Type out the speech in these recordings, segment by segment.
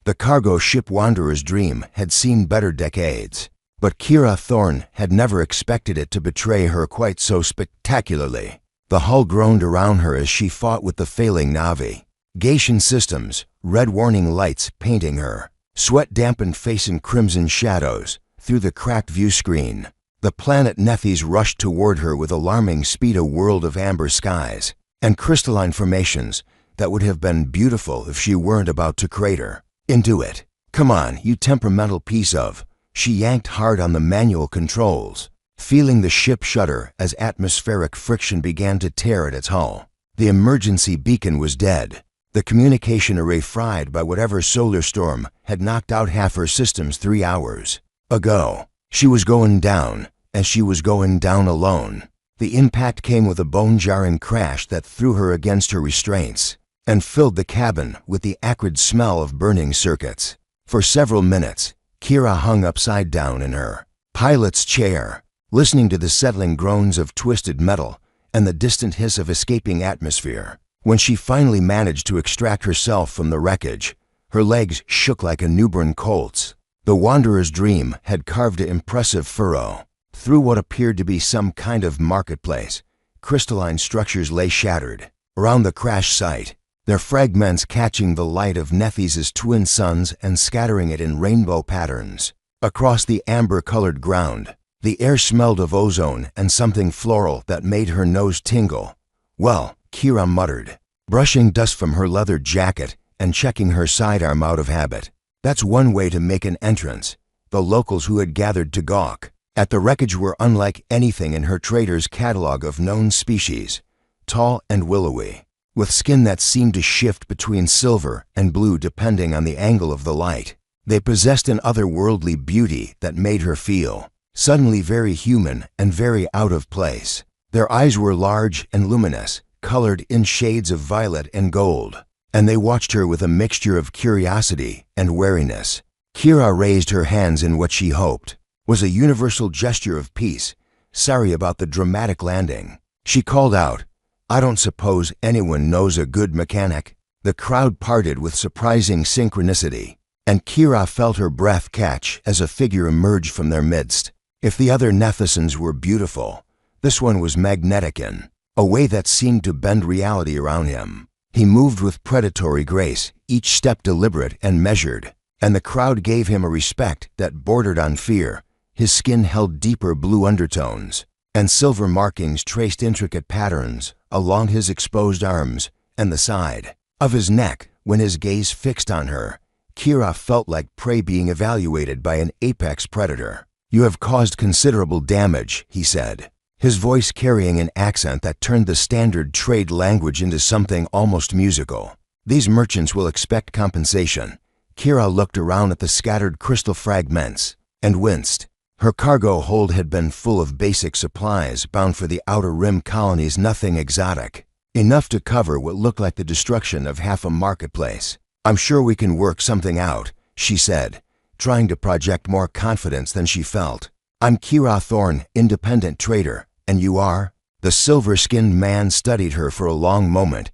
The cargo ship Wanderer's Dream had seen better decades, but Kira Thorne had never expected it to betray her quite so spectacularly. The hull groaned around her as she fought with the failing Navi. Gatian systems, red warning lights painting her, sweat-dampened face in crimson shadows through the cracked view screen. The planet Nethys rushed toward her with alarming speed, a world of amber skies and crystalline formations that would have been beautiful if she weren't about to crater into it. "Come on, you temperamental piece of..." She yanked hard on the manual controls, feeling the ship shudder as atmospheric friction began to tear at its hull. The emergency beacon was dead, the communication array fried by whatever solar storm had knocked out half her systems 3 hours ago. She was going down, and she was going down alone. The impact came with a bone-jarring crash that threw her against her restraints and filled the cabin with the acrid smell of burning circuits. For several minutes, Kira hung upside down in her pilot's chair, listening to the settling groans of twisted metal and the distant hiss of escaping atmosphere. When she finally managed to extract herself from the wreckage, her legs shook like a newborn colt's. The Wanderer's Dream had carved an impressive furrow through what appeared to be some kind of marketplace. Crystalline structures lay shattered around the crash site, their fragments catching the light of Nethys' twin suns and scattering it in rainbow patterns. Across the amber-colored ground, the air smelled of ozone and something floral that made her nose tingle. "Well," Kira muttered, brushing dust from her leather jacket and checking her sidearm out of habit. "That's one way to make an entrance." The locals who had gathered to gawk at the wreckage were unlike anything in her trader's catalog of known species, tall and willowy, with skin that seemed to shift between silver and blue depending on the angle of the light. They possessed an otherworldly beauty that made her feel suddenly very human and very out of place. Their eyes were large and luminous, colored in shades of violet and gold, and they watched her with a mixture of curiosity and wariness. Kira raised her hands in what she hoped was a universal gesture of peace. "Sorry about the dramatic landing," she called out. "I don't suppose anyone knows a good mechanic." The crowd parted with surprising synchronicity, and Kira felt her breath catch as a figure emerged from their midst. If the other Nethysans were beautiful, this one was magnetic in a way that seemed to bend reality around him. He moved with predatory grace, each step deliberate and measured, and the crowd gave him a respect that bordered on fear. His skin held deeper blue undertones, and silver markings traced intricate patterns along his exposed arms and the side of his neck. When his gaze fixed on her, Kira felt like prey being evaluated by an apex predator. "You have caused considerable damage," he said, his voice carrying an accent that turned the standard trade language into something almost musical. "These merchants will expect compensation." Kira looked around at the scattered crystal fragments and winced. Her cargo hold had been full of basic supplies bound for the Outer Rim colonies, nothing exotic, enough to cover what looked like the destruction of half a marketplace. "I'm sure we can work something out," she said, trying to project more confidence than she felt. "I'm Kira Thorne, independent trader, and you are?" The silver-skinned man studied her for a long moment,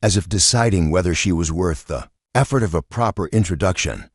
as if deciding whether she was worth the effort of a proper introduction.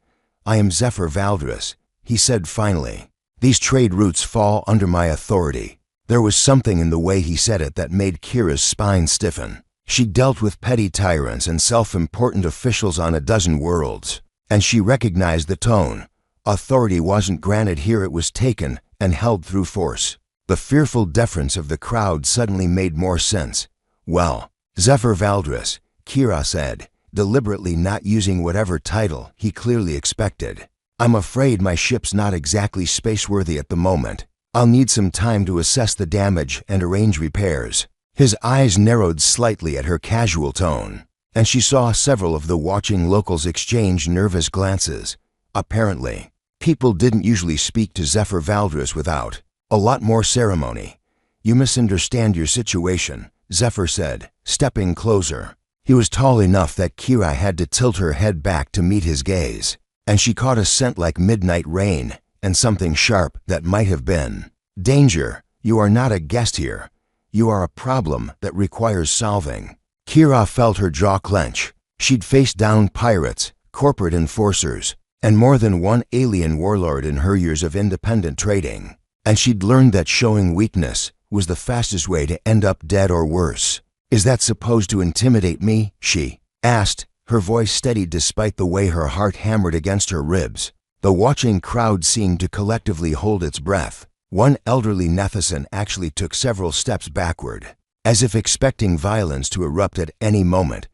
"I am Zephyr Valdris," he said finally. "These trade routes fall under my authority." There was something in the way he said it that made Kira's spine stiffen. She dealt with petty tyrants and self-important officials on a dozen worlds, and she recognized the tone. Authority wasn't granted here, it was taken and held through force. The fearful deference of the crowd suddenly made more sense. "Well, Zephyr Valdris," Kira said, deliberately not using whatever title he clearly expected. "I'm afraid my ship's not exactly spaceworthy at the moment. I'll need some time to assess the damage and arrange repairs." His eyes narrowed slightly at her casual tone, and she saw several of the watching locals exchange nervous glances. Apparently, people didn't usually speak to Zephyr Valdris without a lot more ceremony. "You misunderstand your situation," Zephyr said, stepping closer. He was tall enough that Kira had to tilt her head back to meet his gaze, and she caught a scent like midnight rain and something sharp that might have been danger. "You are not a guest here. You are a problem that requires solving." Kira felt her jaw clench. She'd faced down pirates, corporate enforcers, and more than one alien warlord in her years of independent trading. And she'd learned that showing weakness was the fastest way to end up dead or worse. "Is that supposed to intimidate me?" she asked, her voice steady despite the way her heart hammered against her ribs. The watching crowd seemed to collectively hold its breath. One elderly Nethisan actually took several steps backward, as if expecting violence to erupt at any moment.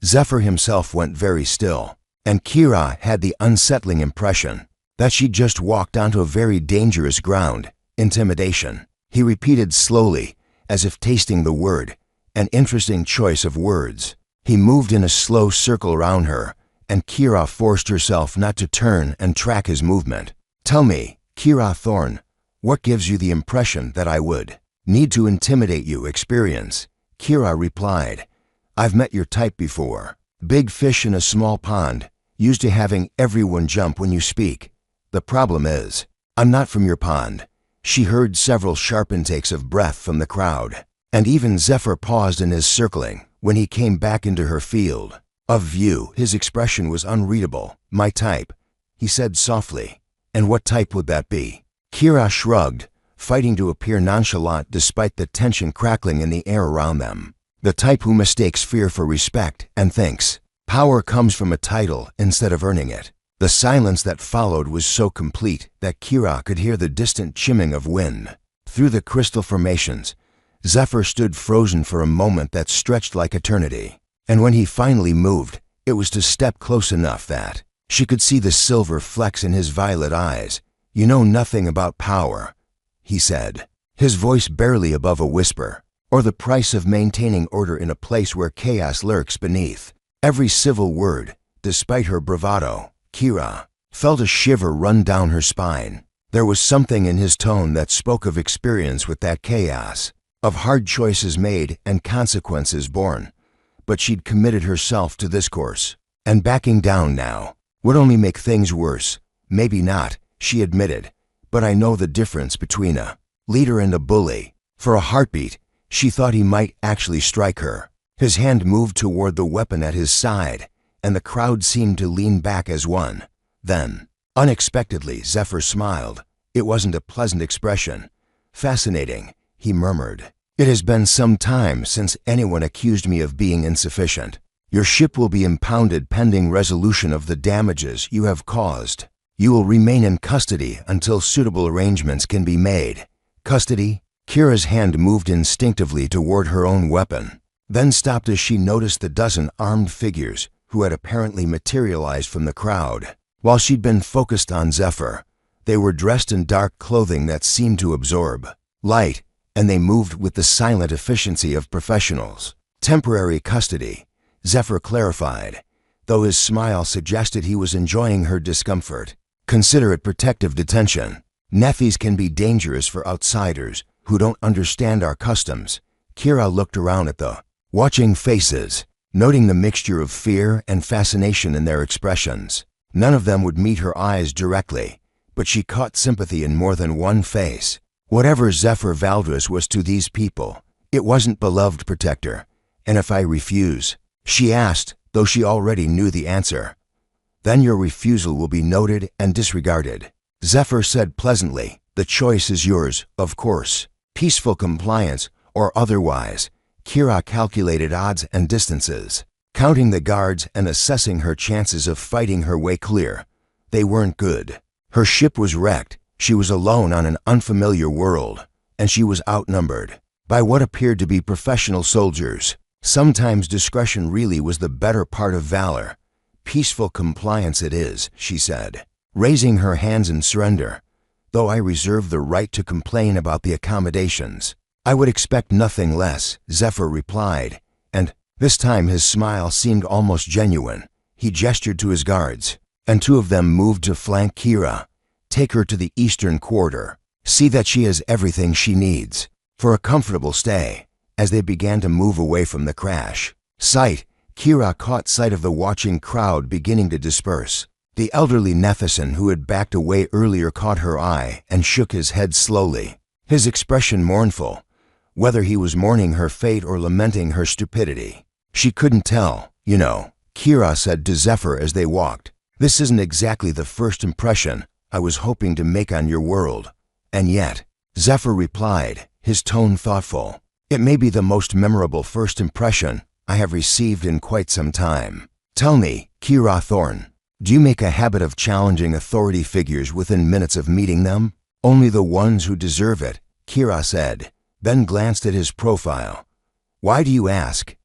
Zephyr himself went very still, and Kira had the unsettling impression that she'd just walked onto a very dangerous ground. "Intimidation," he repeated slowly, as if tasting the word. An interesting choice of words. He moved in a slow circle around her, and Kira forced herself not to turn and track his movement. "Tell me, Kira Thorne, what gives you the impression that I would need to intimidate you?" "Experience," Kira replied. "I've met your type before. Big fish in a small pond, used to having everyone jump when you speak. The problem is, I'm not from your pond." She heard several sharp intakes of breath from the crowd, and even Zephyr paused in his circling when he came back into her field of view. His expression was unreadable. "My type," he said softly. "And what type would that be?" Kira shrugged, fighting to appear nonchalant despite the tension crackling in the air around them. "The type who mistakes fear for respect and thinks power comes from a title instead of earning it." The silence that followed was so complete that Kira could hear the distant chimming of wind through the crystal formations. Zephyr stood frozen for a moment that stretched like eternity, and when he finally moved, it was to step close enough that she could see the silver flecks in his violet eyes. "You know nothing about power," he said, his voice barely above a whisper, "or the price of maintaining order in a place where chaos lurks beneath." Every civil word, despite her bravado. Kira felt a shiver run down her spine. There was something in his tone that spoke of experience with that chaos, of hard choices made and consequences borne. But she'd committed herself to this course, and backing down now would only make things worse. "Maybe not," she admitted, "but I know the difference between a leader and a bully." For a heartbeat, she thought he might actually strike her. His hand moved toward the weapon at his side, and the crowd seemed to lean back as one. Then, unexpectedly, Zephyr smiled. It wasn't a pleasant expression. "Fascinating," he murmured. "It has been some time since anyone accused me of being insufficient. Your ship will be impounded pending resolution of the damages you have caused. You will remain in custody until suitable arrangements can be made." "Custody?" Kira's hand moved instinctively toward her own weapon, then stopped as she noticed the dozen armed figures who had apparently materialized from the crowd. While she'd been focused on Zephyr, they were dressed in dark clothing that seemed to absorb light, and they moved with the silent efficiency of professionals. "Temporary custody," Zephyr clarified, though his smile suggested he was enjoying her discomfort. "Consider it protective detention. Nethys can be dangerous for outsiders who don't understand our customs." Kira looked around at the watching faces, noting the mixture of fear and fascination in their expressions. None of them would meet her eyes directly, but she caught sympathy in more than one face. Whatever Zephyr Valdris was to these people, it wasn't beloved protector. "And if I refuse?" she asked, though she already knew the answer. "Then your refusal will be noted and disregarded," Zephyr said pleasantly. "The choice is yours, of course. Peaceful compliance or otherwise." Kira calculated odds and distances, counting the guards and assessing her chances of fighting her way clear. They weren't good. Her ship was wrecked, she was alone on an unfamiliar world, and she was outnumbered by what appeared to be professional soldiers. Sometimes discretion really was the better part of valor. "Peaceful compliance it is," she said, raising her hands in surrender. "Though I reserve the right to complain about the accommodations." "I would expect nothing less," Zephyr replied, and this time his smile seemed almost genuine. He gestured to his guards, and two of them moved to flank Kira. "Take her to the eastern quarter. See that she has everything she needs for a comfortable stay." As they began to move away from the crash site, Kira caught sight of the watching crowd beginning to disperse. The elderly Nethisan who had backed away earlier caught her eye and shook his head slowly, his expression mournful, whether he was mourning her fate or lamenting her stupidity. She couldn't tell. "You know, Kira said to Zephyr as they walked. "This isn't exactly the first impression I was hoping to make on your world." "And yet," Zephyr replied, his tone thoughtful, "it may be the most memorable first impression I have received in quite some time. Tell me, Kira Thorne, do you make a habit of challenging authority figures within minutes of meeting them?" "Only the ones who deserve it," Kira said, then glanced at his profile. "Why do you ask?"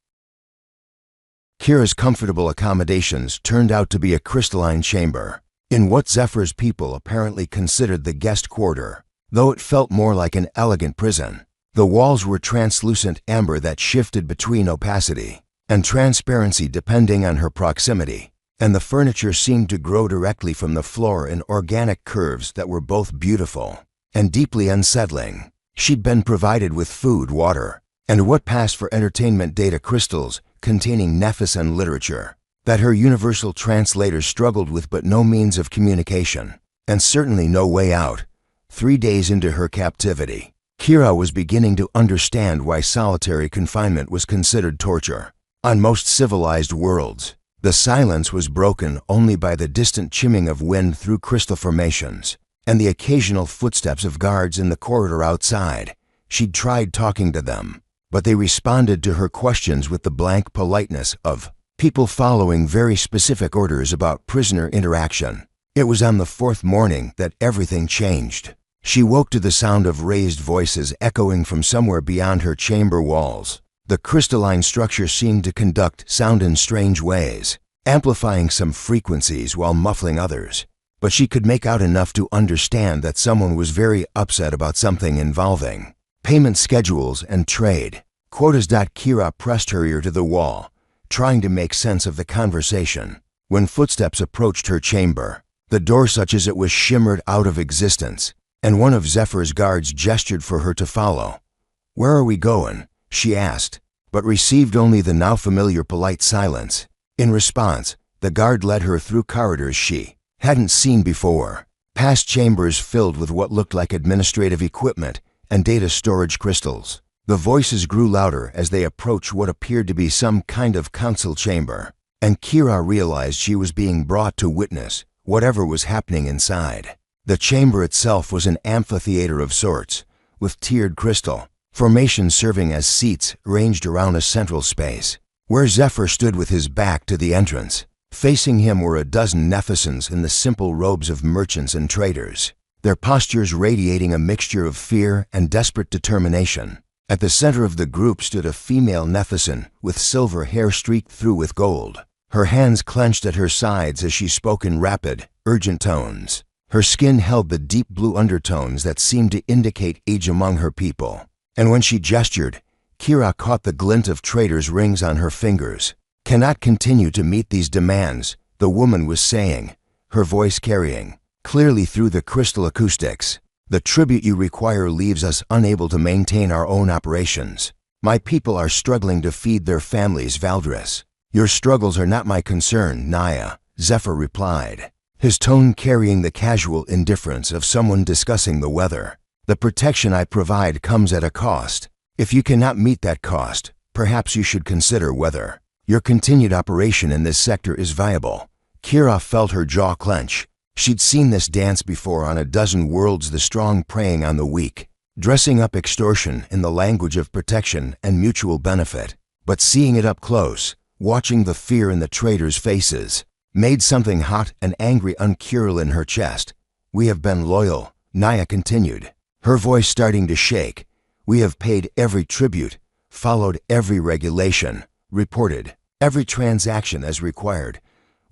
Kira's comfortable accommodations turned out to be a crystalline chamber, in what Zephyr's people apparently considered the guest quarter, though it felt more like an elegant prison. The walls were translucent amber that shifted between opacity and transparency depending on her proximity, and the furniture seemed to grow directly from the floor in organic curves that were both beautiful and deeply unsettling. She'd been provided with food, water, and what passed for entertainment data crystals containing Nephis and literature that her universal translator struggled with, but no means of communication, and certainly no way out. 3 days into her captivity, Kira was beginning to understand why solitary confinement was considered torture. On most civilized worlds, the silence was broken only by the distant chiming of wind through crystal formations and the occasional footsteps of guards in the corridor outside. She'd tried talking to them, but they responded to her questions with the blank politeness of people following very specific orders about prisoner interaction. It was on the 4th morning that everything changed. She woke to the sound of raised voices echoing from somewhere beyond her chamber walls. The crystalline structure seemed to conduct sound in strange ways, amplifying some frequencies while muffling others. But she could make out enough to understand that someone was very upset about something involving payment schedules and trade quotas. Kira pressed her ear to the wall, trying to make sense of the conversation, when footsteps approached her chamber. The door, such as it was, shimmered out of existence, and one of Zephyr's guards gestured for her to follow. "Where are we going?" she asked, but received only the now familiar polite silence. In response, the guard led her through corridors she hadn't seen before, past chambers filled with what looked like administrative equipment and data storage crystals. The voices grew louder as they approached what appeared to be some kind of council chamber, and Kira realized she was being brought to witness whatever was happening inside. The chamber itself was an amphitheater of sorts, with tiered crystal formations serving as seats ranged around a central space. Where Zephyr stood with his back to the entrance, facing him were a dozen Nephisons in the simple robes of merchants and traders, their postures radiating a mixture of fear and desperate determination. At the center of the group stood a female Nephison with silver hair streaked through with gold, her hands clenched at her sides as she spoke in rapid, urgent tones. Her skin held the deep blue undertones that seemed to indicate age among her people, and when she gestured, Kira caught the glint of traders' rings on her fingers. "Cannot continue to meet these demands," the woman was saying, her voice carrying clearly through the crystal acoustics. "The tribute you require leaves us unable to maintain our own operations. My people are struggling to feed their families, Valdris." "Your struggles are not my concern, Naya," Zephyr replied, his tone carrying the casual indifference of someone discussing the weather. "The protection I provide comes at a cost. If you cannot meet that cost, perhaps you should consider whether your continued operation in this sector is viable." Kira felt her jaw clench. She'd seen this dance before on a dozen worlds, the strong preying on the weak, dressing up extortion in the language of protection and mutual benefit. But seeing it up close, watching the fear in the traders' faces, made something hot and angry uncurl in her chest. "We have been loyal," Naya continued, her voice starting to shake. "We have paid every tribute, followed every regulation, reported every transaction as required.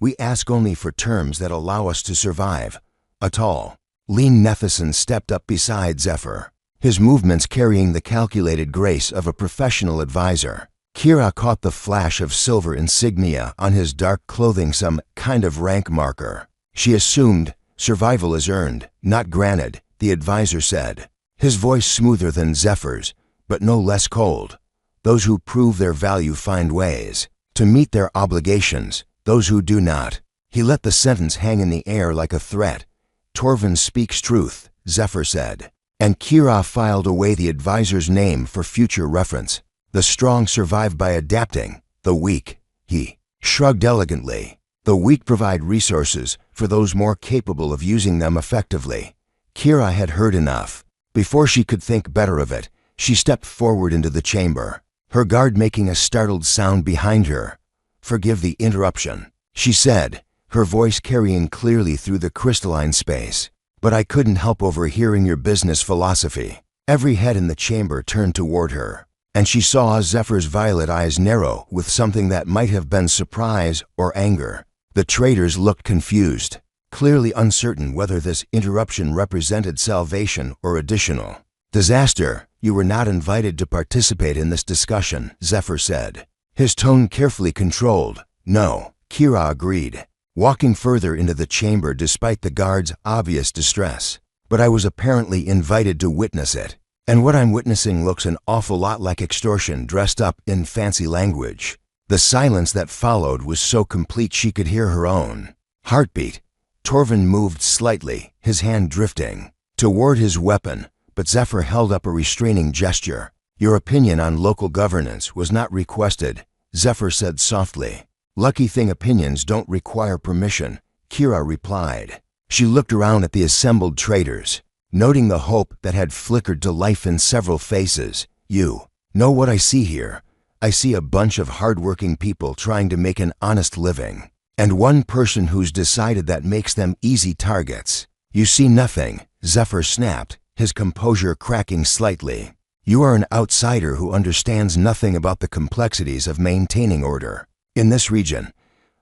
We ask only for terms that allow us to survive." A tall, lean Nephison stepped up beside Zephyr, his movements carrying the calculated grace of a professional advisor. Kira caught the flash of silver insignia on his dark clothing, some kind of rank marker. She assumed survival is earned, not granted, the advisor said, his voice smoother than Zephyr's, but no less cold. "Those who prove their value find ways to meet their obligations, those who do not." He let the sentence hang in the air like a threat. "Torvin speaks truth," Zephyr said, and Kira filed away the advisor's name for future reference. "The strong survive by adapting, the weak," he shrugged elegantly. The weak provide resources for those more capable of using them effectively. Kira had heard enough. Before she could think better of it, she stepped forward into the chamber, her guard making a startled sound behind her. "Forgive the interruption," she said, her voice carrying clearly through the crystalline space. "But I couldn't help overhearing your business philosophy." Every head in the chamber turned toward her, and she saw Zephyr's violet eyes narrow with something that might have been surprise or anger. The traders looked confused, clearly uncertain whether this interruption represented salvation or additional disaster. "You were not invited to participate in this discussion," Zephyr said, his tone carefully controlled. "No," Kira agreed, walking further into the chamber despite the guard's obvious distress. "But I was apparently invited to witness it. And what I'm witnessing looks an awful lot like extortion dressed up in fancy language." The silence that followed was so complete she could hear her own heartbeat. Torvin moved slightly, his hand drifting toward his weapon, but Zephyr held up a restraining gesture. "Your opinion on local governance was not requested," Zephyr said softly. "Lucky thing opinions don't require permission," Kira replied. She looked around at the assembled traders, noting the hope that had flickered to life in several faces. "You know what I see here? I see a bunch of hardworking people trying to make an honest living, and one person who's decided that makes them easy targets." "You see nothing," Zephyr snapped, his composure cracking slightly. "You are an outsider who understands nothing about the complexities of maintaining order in this region."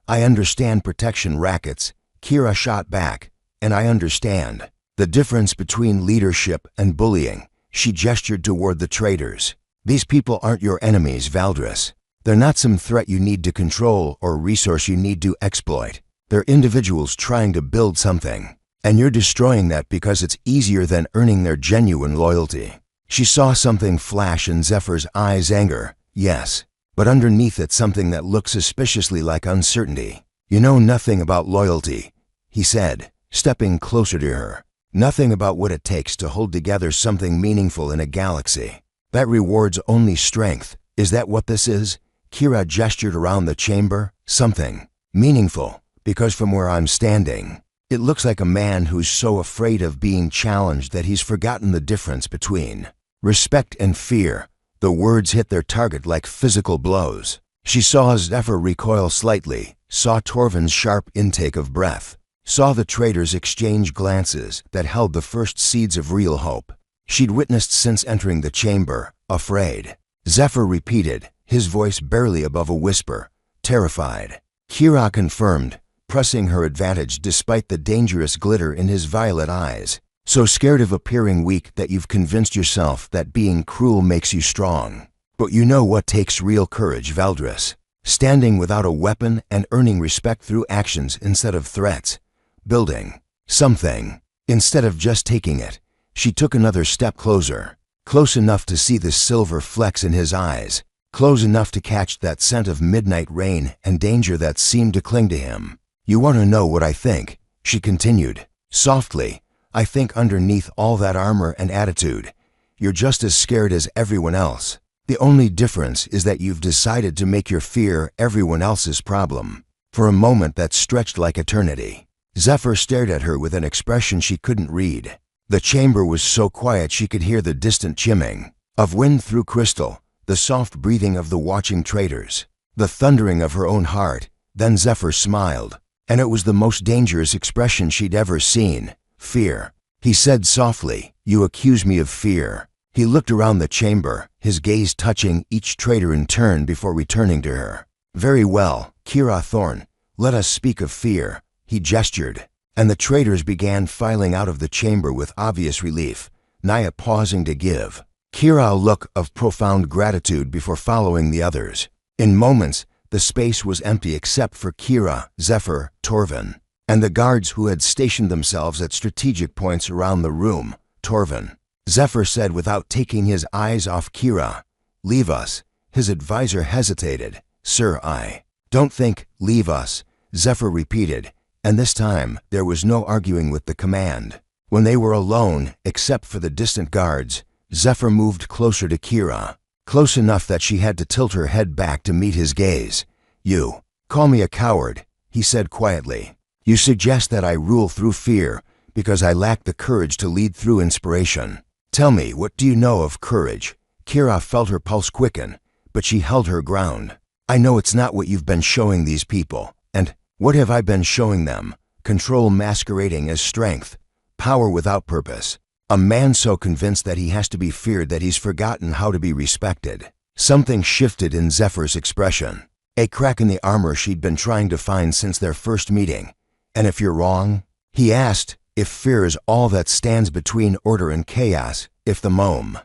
"I understand protection rackets," Kira shot back, "and I understand the difference between leadership and bullying." She gestured toward the traders. "These people aren't your enemies, Valdris. They're not some threat you need to control or resource you need to exploit. They're individuals trying to build something, and you're destroying that because it's easier than earning their genuine loyalty." She saw something flash in Zephyr's eyes, anger, yes, but underneath it something that looked suspiciously like uncertainty. "You know nothing about loyalty," he said, stepping closer to her. "Nothing about what it takes to hold together something meaningful in a galaxy. That rewards only strength. Is that what this is?" Kira gestured around the chamber. "Something meaningful, because from where I'm standing, it looks like a man who's so afraid of being challenged that he's forgotten the difference between respect and fear." The words hit their target like physical blows. She saw Zephyr recoil slightly, saw Torvin's sharp intake of breath, saw the traders exchange glances that held the first seeds of real hope she'd witnessed since entering the chamber. "Afraid," Zephyr repeated, his voice barely above a whisper. "Terrified," Kira confirmed, pressing her advantage despite the dangerous glitter in his violet eyes. "So scared of appearing weak that you've convinced yourself that being cruel makes you strong. But you know what takes real courage, Valdris. Standing without a weapon and earning respect through actions instead of threats. Building something instead of just taking it." She took another step closer, close enough to see the silver flecks in his eyes, close enough to catch that scent of midnight rain and danger that seemed to cling to him. "You want to know what I think?" she continued, softly. "I think underneath all that armor and attitude, you're just as scared as everyone else. The only difference is that you've decided to make your fear everyone else's problem." For a moment that stretched like eternity, Zephyr stared at her with an expression she couldn't read. The chamber was so quiet she could hear the distant chimming of wind through crystal, the soft breathing of the watching traders, the thundering of her own heart. Then Zephyr smiled, and it was the most dangerous expression she'd ever seen. "Fear," he said softly. "You accuse me of fear." He looked around the chamber, his gaze touching each trader in turn before returning to her. "Very well, Kira Thorne, let us speak of fear." He gestured, and the traders began filing out of the chamber with obvious relief, Naya pausing to give Kira a look of profound gratitude before following the others. In moments, the space was empty except for Kira, Zephyr, Torvin, and the guards who had stationed themselves at strategic points around the room. "Torvin," Zephyr said without taking his eyes off Kira. "Leave us." His advisor hesitated. "Sir, I don't think." "Leave us," Zephyr repeated, and this time there was no arguing with the command. When they were alone, except for the distant guards, Zephyr moved closer to Kira, close enough that she had to tilt her head back to meet his gaze. "You "Call me a coward," he said quietly. "You suggest that I rule through fear because I lack the courage to lead through inspiration. Tell me, what do you know of courage?" Kira felt her pulse quicken, but she held her ground. "I know it's not what you've been showing these people. And what have I been showing them? Control masquerading as strength, power without purpose. A man so convinced that he has to be feared that he's forgotten how to be respected." Something shifted in Zephyr's expression, a crack in the armor she'd been trying to find since their first meeting. "And if you're wrong?" he asked. "If fear is all that stands between order and chaos, if the mom."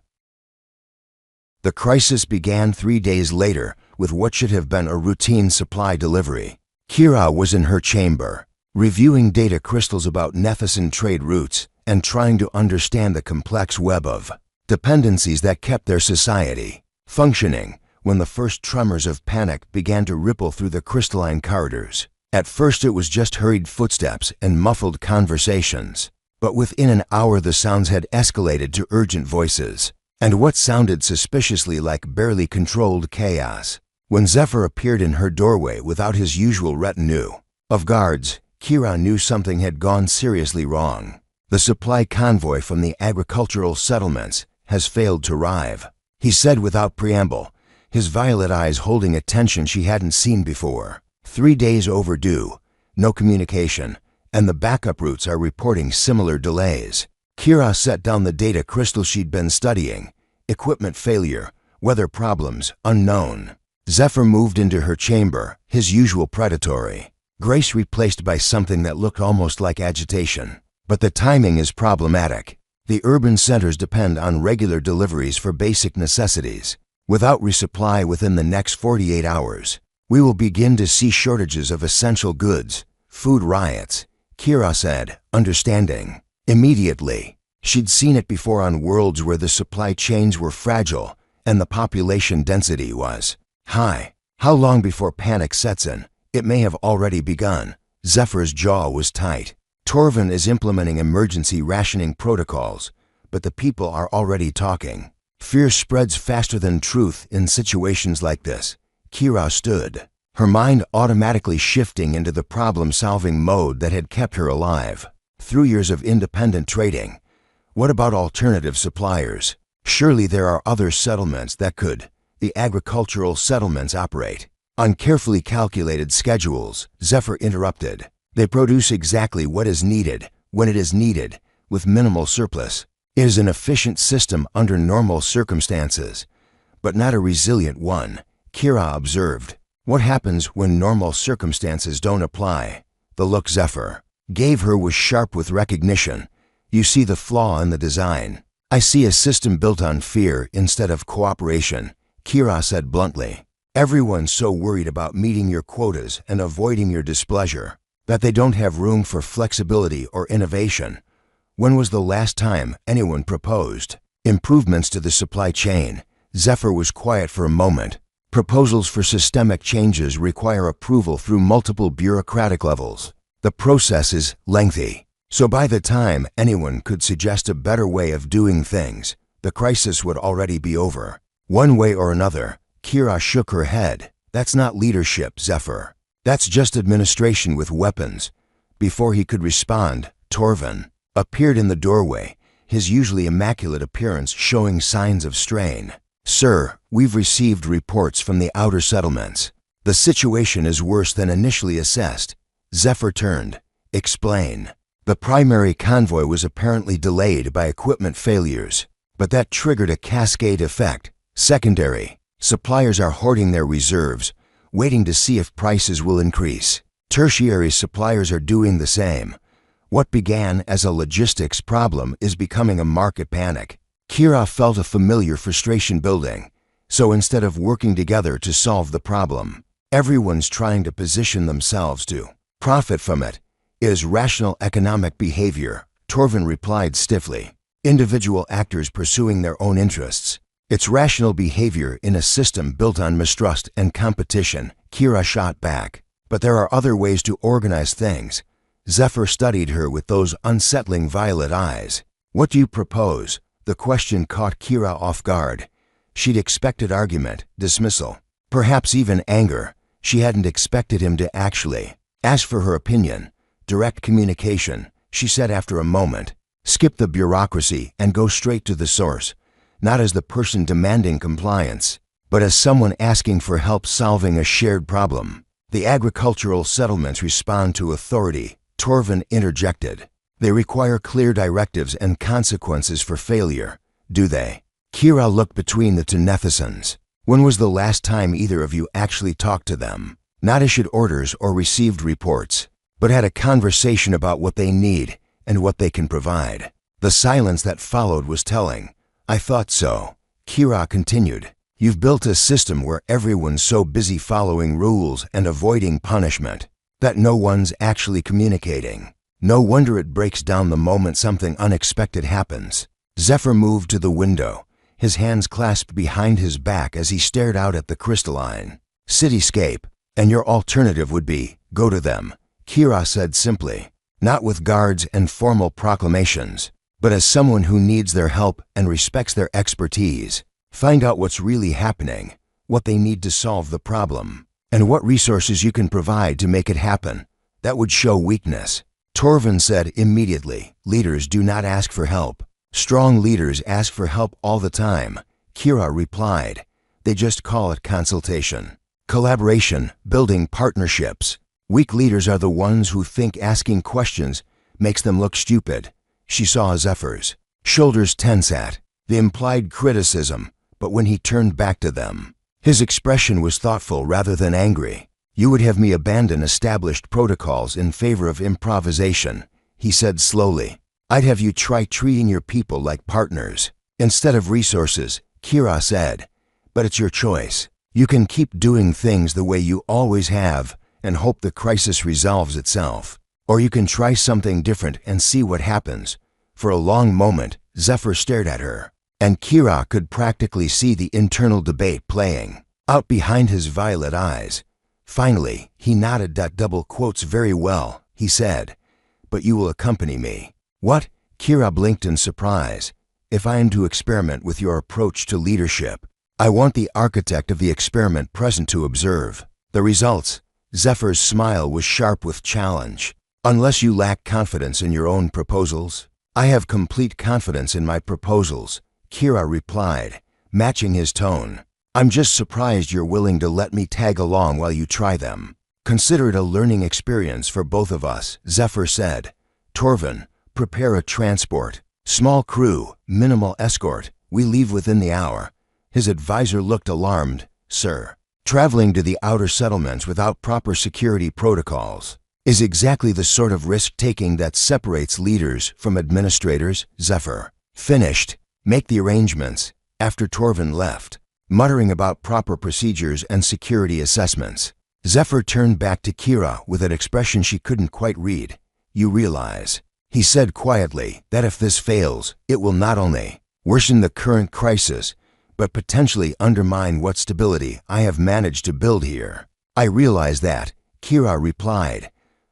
The crisis began 3 days later with what should have been a routine supply delivery. Kira was in her chamber, reviewing data crystals about Nethisan trade routes and trying to understand the complex web of dependencies that kept their society functioning when the first tremors of panic began to ripple through the crystalline corridors. At first it was just hurried footsteps and muffled conversations, but within an hour the sounds had escalated to urgent voices and what sounded suspiciously like barely controlled chaos. When Zephyr appeared in her doorway without his usual retinue of guards, Kira knew something had gone seriously wrong. "The supply convoy from the agricultural settlements has failed to arrive," he said without preamble, his violet eyes holding a tension she hadn't seen before. 3 days overdue, no communication, and the backup routes are reporting similar delays. Kira set down the data crystal she'd been studying. Equipment failure, weather problems, unknown. Zephyr moved into her chamber, his usual predatory grace replaced by something that looked almost like agitation. "But the timing is problematic. The urban centers depend on regular deliveries for basic necessities. Without resupply within the next 48 hours, we will begin to see shortages of essential goods, food riots," Kira said, understanding. Immediately, she'd seen it before on worlds where the supply chains were fragile and the population density was high. How long before panic sets in? It may have already begun. Zephyr's jaw was tight. Torvin is implementing emergency rationing protocols, but the people are already talking. Fear spreads faster than truth in situations like this. Kira stood, her mind automatically shifting into the problem-solving mode that had kept her alive. Through years of independent trading, what about alternative suppliers? Surely there are other settlements that could. The agricultural settlements operate on carefully calculated schedules, Zephyr interrupted. They produce exactly what is needed, when it is needed, with minimal surplus. It is an efficient system under normal circumstances, but not a resilient one, Kira observed. What happens when normal circumstances don't apply? The look Zephyr gave her was sharp with recognition. "You see the flaw in the design. I see a system built on fear instead of cooperation," Kira said bluntly. "Everyone's so worried about meeting your quotas and avoiding your displeasure that they don't have room for flexibility or innovation. When was the last time anyone proposed improvements to the supply chain?" Zephyr was quiet for a moment. "Proposals for systemic changes require approval through multiple bureaucratic levels. The process is lengthy. So by the time anyone could suggest a better way of doing things, the crisis would already be over. One way or another." Kira shook her head. "That's not leadership, Zephyr. That's just administration with weapons." Before he could respond, Torvin appeared in the doorway, his usually immaculate appearance showing signs of strain. "Sir, we've received reports from the outer settlements. The situation is worse than initially assessed." Zephyr turned. "Explain." "The primary convoy was apparently delayed by equipment failures, but that triggered a cascade effect. Secondary suppliers are hoarding their reserves, waiting to see if prices will increase. Tertiary suppliers are doing the same. What began as a logistics problem is becoming a market panic." Kira felt a familiar frustration building. So instead of working together to solve the problem, everyone's trying to position themselves to profit from it. "It is rational economic behavior," Torvin replied stiffly. "Individual actors pursuing their own interests. It's rational behavior in a system built on mistrust and competition," Kira shot back. "But there are other ways to organize things." Zephyr studied her with those unsettling violet eyes. "What do you propose?" The question caught Kira off guard. She'd expected argument, dismissal, perhaps even anger. She hadn't expected him to actually ask for her opinion. Direct communication, she said after a moment. Skip the bureaucracy and go straight to the source, not as the person demanding compliance, but as someone asking for help solving a shared problem. The agricultural settlements respond to authority, Torvin interjected. They require clear directives and consequences for failure, do they? Kira looked between the two Nethicans. When was the last time either of you actually talked to them? Not issued orders or received reports, but had a conversation about what they need and what they can provide. The silence that followed was telling. I thought so. Kira continued. You've built a system where everyone's so busy following rules and avoiding punishment that no one's actually communicating. No wonder it breaks down the moment something unexpected happens. Zephyr moved to the window, his hands clasped behind his back as he stared out at the crystalline cityscape. And your alternative would be, go to them, Kira said simply. Not with guards and formal proclamations, but as someone who needs their help and respects their expertise. Find out what's really happening, what they need to solve the problem, and what resources you can provide to make it happen. That would show weakness. Torvin said immediately, leaders do not ask for help. Strong leaders ask for help all the time, Kira replied. They just call it consultation, collaboration, building partnerships. Weak leaders are the ones who think asking questions makes them look stupid. She saw Zephyr's shoulders tense at the implied criticism, but when he turned back to them, his expression was thoughtful rather than angry. You would have me abandon established protocols in favor of improvisation, he said slowly. I'd have you try treating your people like partners instead of resources, Kira said. But it's your choice. You can keep doing things the way you always have and hope the crisis resolves itself. Or you can try something different and see what happens. For a long moment, Zephyr stared at her, and Kira could practically see the internal debate playing out behind his violet eyes. Finally, he nodded. Double quotes very well, he said. But you will accompany me. What? Kira blinked in surprise. If I am to experiment with your approach to leadership, I want the architect of the experiment present to observe the results. Zephyr's smile was sharp with challenge. Unless you lack confidence in your own proposals? I have complete confidence in my proposals, Kira replied, matching his tone. I'm just surprised you're willing to let me tag along while you try them. Consider it a learning experience for both of us, Zephyr said. Torvin, prepare a transport. Small crew, minimal escort. We leave within the hour. His advisor looked alarmed. Sir, traveling to the outer settlements without proper security protocols is exactly the sort of risk-taking that separates leaders from administrators, Zephyr finished. Make the arrangements. After Torvin left, muttering about proper procedures and security assessments, Zephyr turned back to Kira with an expression she couldn't quite read. You realize, he said quietly, that if this fails, it will not only worsen the current crisis, but potentially undermine what stability I have managed to build here. I realize that, Kira replied.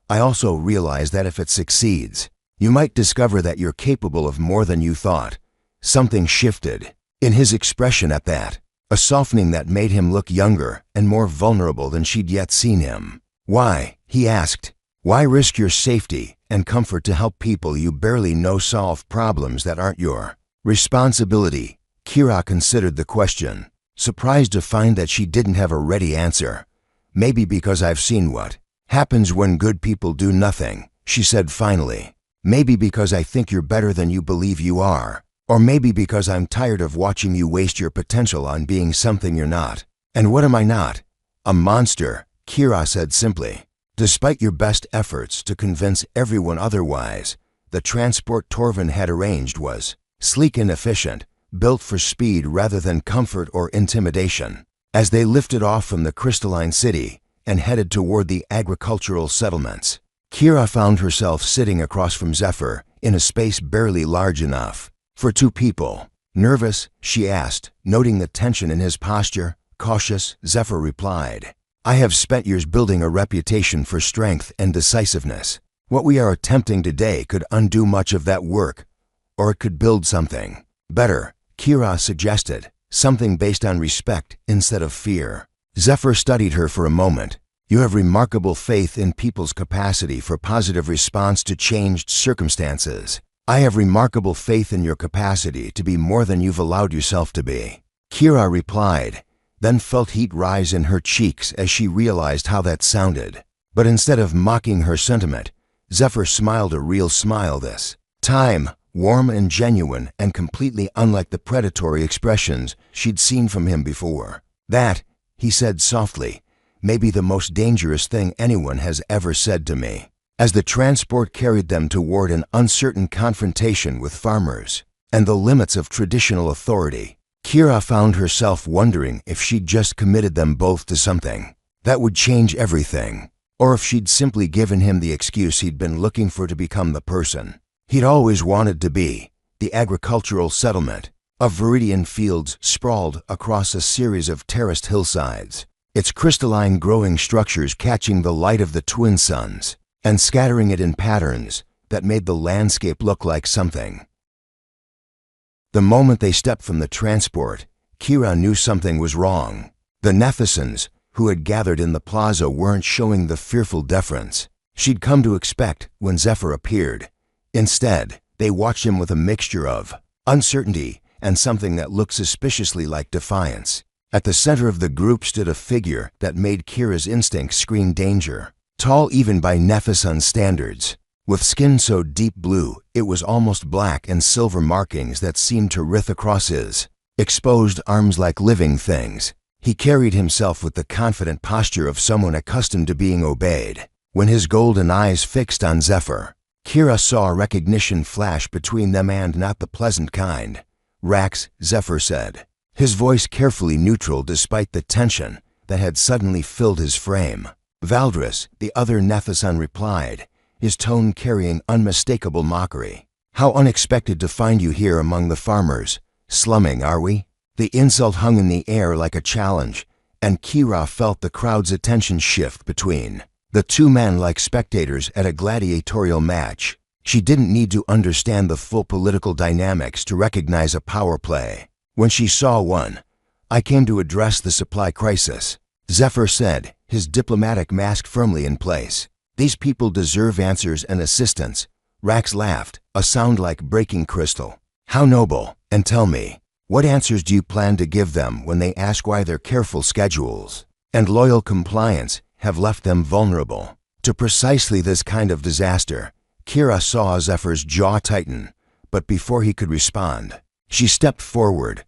I also realize that if it succeeds, you might discover that you're capable of more than you thought. Something shifted in his expression at that, a softening that made him look younger and more vulnerable than she'd yet seen him. Why? He asked. Why risk your safety and comfort to help people you barely know solve problems that aren't your responsibility? Kira considered the question, surprised to find that she didn't have a ready answer. Maybe because I've seen what happens when good people do nothing, she said finally. Maybe because I think you're better than you believe you are. Or maybe because I'm tired of watching you waste your potential on being something you're not. And what am I not? A monster, Kira said simply. Despite your best efforts to convince everyone otherwise, the transport Torvin had arranged was sleek and efficient, built for speed rather than comfort or intimidation. As they lifted off from the crystalline city and headed toward the agricultural settlements, Kira found herself sitting across from Zephyr in a space barely large enough for two people. Nervous? She asked, noting the tension in his posture. Cautious, Zephyr replied. I have spent years building a reputation for strength and decisiveness. What we are attempting today could undo much of that work, or it could build something better, Kira suggested, something based on respect instead of fear. Zephyr studied her for a moment. You have remarkable faith in people's capacity for positive response to changed circumstances. I have remarkable faith in your capacity to be more than you've allowed yourself to be. Kira replied, then felt heat rise in her cheeks as she realized how that sounded. But instead of mocking her sentiment, Zephyr smiled a real smile this time, warm and genuine and completely unlike the predatory expressions she'd seen from him before. That, he said softly, may be the most dangerous thing anyone has ever said to me. As the transport carried them toward an uncertain confrontation with farmers and the limits of traditional authority, Kira found herself wondering if she'd just committed them both to something that would change everything, or if she'd simply given him the excuse he'd been looking for to become the person he'd always wanted to be. The agricultural settlement of Viridian Fields sprawled across a series of terraced hillsides, its crystalline growing structures catching the light of the twin suns and scattering it in patterns that made the landscape look like something. The moment they stepped from the transport, Kira knew something was wrong. The Nethicans who had gathered in the plaza weren't showing the fearful deference she'd come to expect when Zephyr appeared. Instead, they watched him with a mixture of uncertainty and something that looked suspiciously like defiance. At the center of the group stood a figure that made Kira's instincts scream danger. Tall even by Nethican standards, with skin so deep blue it was almost black and silver markings that seemed to writhe across his exposed arms like living things. He carried himself with the confident posture of someone accustomed to being obeyed. When his golden eyes fixed on Zephyr, Kira saw recognition flash between them, and not the pleasant kind. Rax, Zephyr said, his voice carefully neutral despite the tension that had suddenly filled his frame. Valdris, the other Nethican, replied, his tone carrying unmistakable mockery. How unexpected to find you here among the farmers. Slumming, are we? The insult hung in the air like a challenge, and Kira felt the crowd's attention shift between the two men like spectators at a gladiatorial match. She didn't need to understand the full political dynamics to recognize a power play when she saw one. I came to address the supply crisis, Zephyr said, his diplomatic mask firmly in place. These people deserve answers and assistance. Rax laughed, a sound like breaking crystal. How noble. And tell me, what answers do you plan to give them when they ask why their careful schedules and loyal compliance have left them vulnerable to precisely this kind of disaster? Kira saw Zephyr's jaw tighten, but before he could respond, she stepped forward.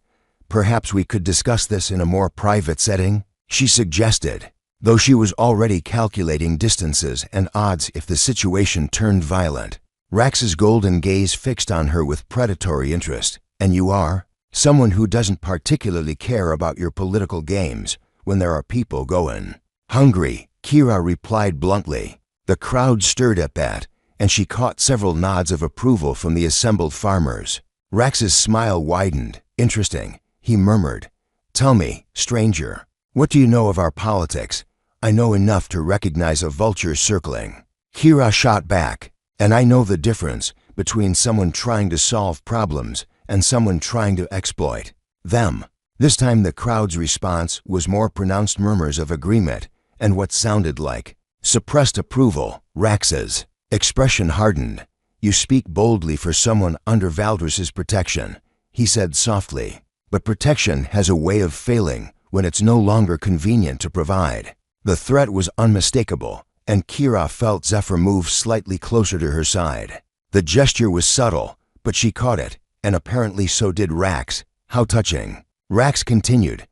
Perhaps we could discuss this in a more private setting, she suggested, though she was already calculating distances and odds if the situation turned violent. Rax's golden gaze fixed on her with predatory interest. And you are? Someone who doesn't particularly care about your political games when there are people going hungry, Kira replied bluntly. The crowd stirred at that, and she caught several nods of approval from the assembled farmers. Rax's smile widened. Interesting, he murmured. Tell me, stranger, what do you know of our politics? I know enough to recognize a vulture circling. Kira shot back, and I know the difference between someone trying to solve problems and someone trying to exploit them. This time the crowd's response was more pronounced murmurs of agreement and what sounded like suppressed approval. Rax's expression hardened. You speak boldly for someone under Valdris's protection, he said softly. But protection has a way of failing when it's no longer convenient to provide. The threat was unmistakable, and Kira felt Zephyr move slightly closer to her side. The gesture was subtle, but she caught it, and apparently so did Rax. How touching. Rax continued.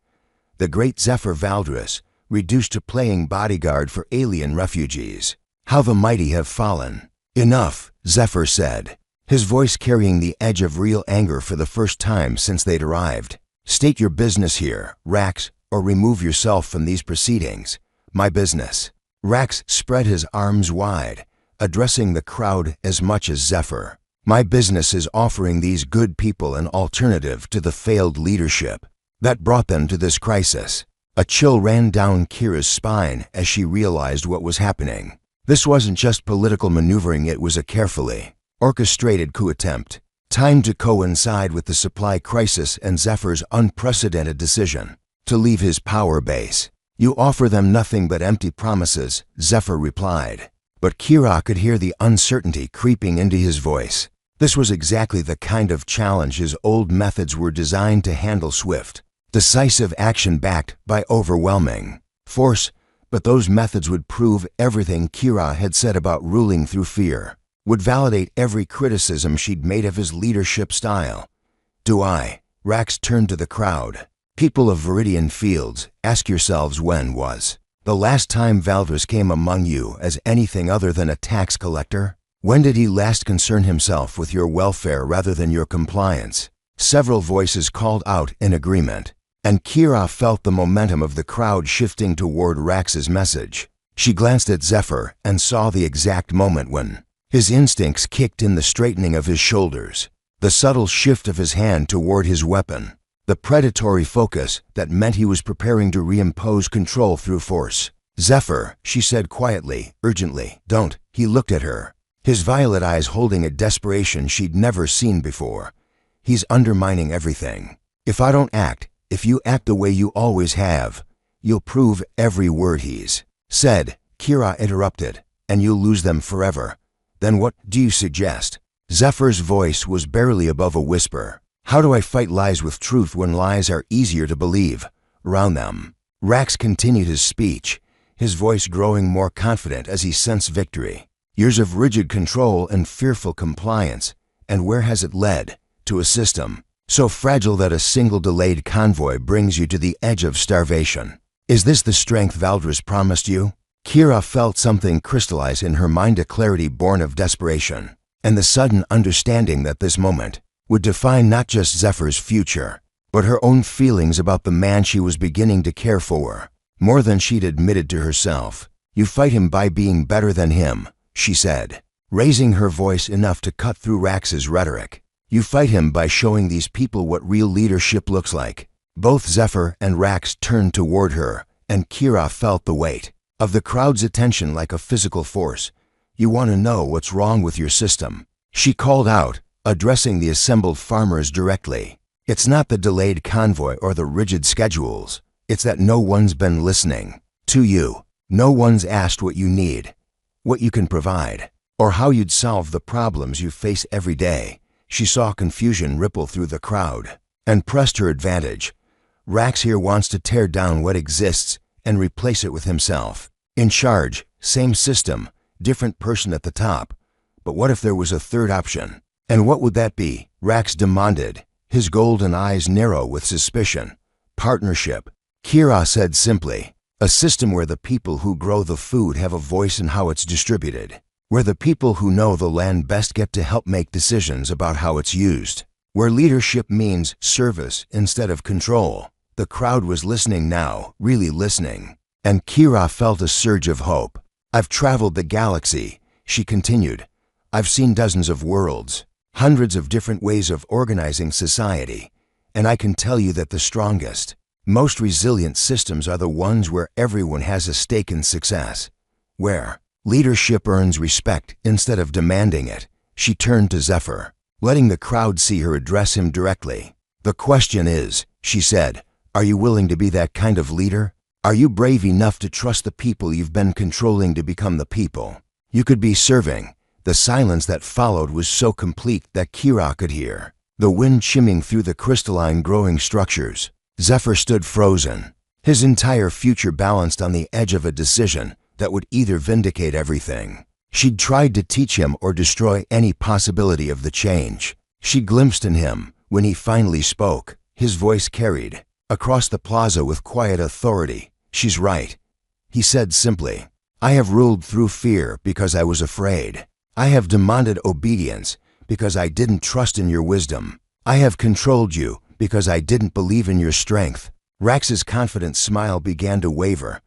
The great Zephyr Valdris, reduced to playing bodyguard for alien refugees. How the mighty have fallen. Enough, Zephyr said, his voice carrying the edge of real anger for the first time since they'd arrived. State your business here, Rax, or remove yourself from these proceedings. My business. Rax spread his arms wide, addressing the crowd as much as Zephyr. My business is offering these good people an alternative to the failed leadership that brought them to this crisis. A chill ran down Kira's spine as she realized what was happening. This wasn't just political maneuvering, it was a carefully orchestrated coup attempt, timed to coincide with the supply crisis and Zephyr's unprecedented decision to leave his power base. You offer them nothing but empty promises, Zephyr replied. But Kira could hear the uncertainty creeping into his voice. This was exactly the kind of challenge his old methods were designed to handle: swift, decisive action backed by overwhelming force. But those methods would prove everything Kira had said about ruling through fear, would validate every criticism she'd made of his leadership style. Do I? Rax turned to the crowd. People of Viridian Fields, ask yourselves, when was the last time Valdres came among you as anything other than a tax collector? When did he last concern himself with your welfare rather than your compliance? Several voices called out in agreement, and Kira felt the momentum of the crowd shifting toward Rax's message. She glanced at Zephyr and saw the exact moment when his instincts kicked in: the straightening of his shoulders, the subtle shift of his hand toward his weapon, the predatory focus that meant he was preparing to reimpose control through force. Zephyr, she said quietly, urgently. Don't. He looked at her, his violet eyes holding a desperation she'd never seen before. He's undermining everything. If I don't act, if you act the way you always have, you'll prove every word he's said. Kira interrupted. And you'll lose them forever. Then what do you suggest? Zephyr's voice was barely above a whisper. How do I fight lies with truth when lies are easier to believe around them? Rax continued his speech, his voice growing more confident as he sensed victory. Years of rigid control and fearful compliance, and where has it led? To a system so fragile that a single delayed convoy brings you to the edge of starvation. Is this the strength Valdres promised you? Kira felt something crystallize in her mind, a clarity born of desperation, and the sudden understanding that this moment would define not just Zephyr's future, but her own feelings about the man she was beginning to care for, more than she'd admitted to herself. You fight him by being better than him, she said, raising her voice enough to cut through Rax's rhetoric. You fight him by showing these people what real leadership looks like. Both Zephyr and Rax turned toward her, and Kira felt the weight of the crowd's attention like a physical force. You want to know what's wrong with your system, she called out, addressing the assembled farmers directly. It's not the delayed convoy or the rigid schedules. It's that no one's been listening to you. No one's asked what you need, what you can provide, or how you'd solve the problems you face every day. She saw confusion ripple through the crowd and pressed her advantage. Rax here wants to tear down what exists and replace it with himself. In charge, same system, different person at the top. But what if there was a third option? And what would that be? Rax demanded, his golden eyes narrow with suspicion. Partnership, Kira said simply. A system where the people who grow the food have a voice in how it's distributed, where the people who know the land best get to help make decisions about how it's used, where leadership means service instead of control. The crowd was listening now, really listening, and Kira felt a surge of hope. I've traveled the galaxy, she continued. I've seen dozens of worlds, hundreds of different ways of organizing society, and I can tell you that the strongest, most resilient systems are the ones where everyone has a stake in success, where leadership earns respect instead of demanding it. She turned to Zephyr, letting the crowd see her address him directly. The question is, she said, are you willing to be that kind of leader? Are you brave enough to trust the people you've been controlling to become the people you could be serving? The silence that followed was so complete that Kira could hear the wind shimming through the crystalline growing structures. Zephyr stood frozen, his entire future balanced on the edge of a decision that would either vindicate everything she'd tried to teach him or destroy any possibility of the change she glimpsed in him. When he finally spoke, his voice carried across the plaza with quiet authority. She's right, he said simply. I have ruled through fear because I was afraid. I have demanded obedience because I didn't trust in your wisdom. I have controlled you because I didn't believe in your strength. Rax's confident smile began to waver.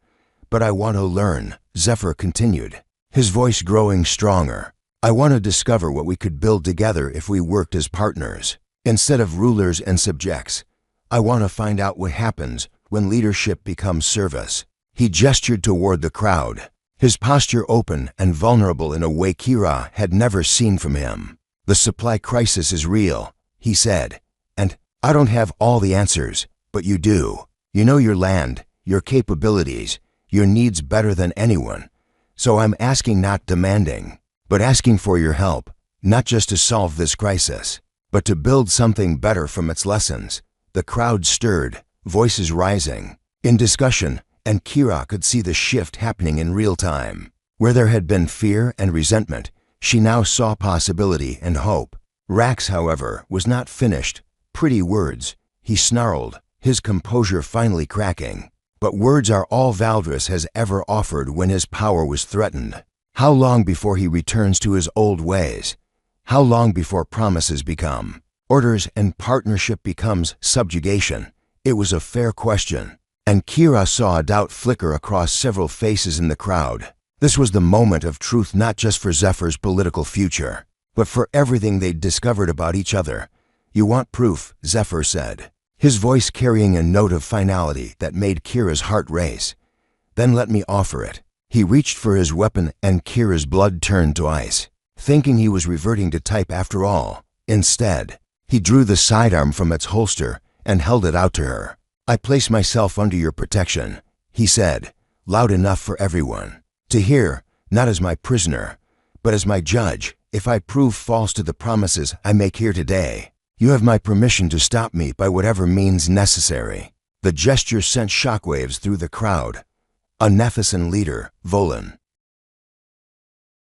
But I want to learn, Zephyr continued, his voice growing stronger. I want to discover what we could build together if we worked as partners, instead of rulers and subjects. I want to find out what happens when leadership becomes service. He gestured toward the crowd, his posture open and vulnerable in a way Kira had never seen from him. The supply crisis is real, he said, and I don't have all the answers, but you do. You know your land, your capabilities, your needs better than anyone. So I'm asking, not demanding, but asking for your help, not just to solve this crisis, but to build something better from its lessons." The crowd stirred, voices rising in discussion, and Kira could see the shift happening in real time. Where there had been fear and resentment, she now saw possibility and hope. Rax, however, was not finished. "Pretty words," he snarled, his composure finally cracking. "But words are all Valdris has ever offered when his power was threatened. How long before he returns to his old ways? How long before promises become orders and partnership becomes subjugation?" It was a fair question, and Kira saw a doubt flicker across several faces in the crowd. This was the moment of truth, not just for Zephyr's political future, but for everything they'd discovered about each other. "You want proof," Zephyr said, his voice carrying a note of finality that made Kira's heart race. "Then let me offer it." He reached for his weapon, and Kira's blood turned to ice, thinking he was reverting to type after all. Instead, he drew the sidearm from its holster and held it out to her. "I place myself under your protection," he said, loud enough for everyone to hear, "not as my prisoner, but as my judge. If I prove false to the promises I make here today, you have my permission to stop me by whatever means necessary." The gesture sent shockwaves through the crowd. A Nephisan leader, Volan,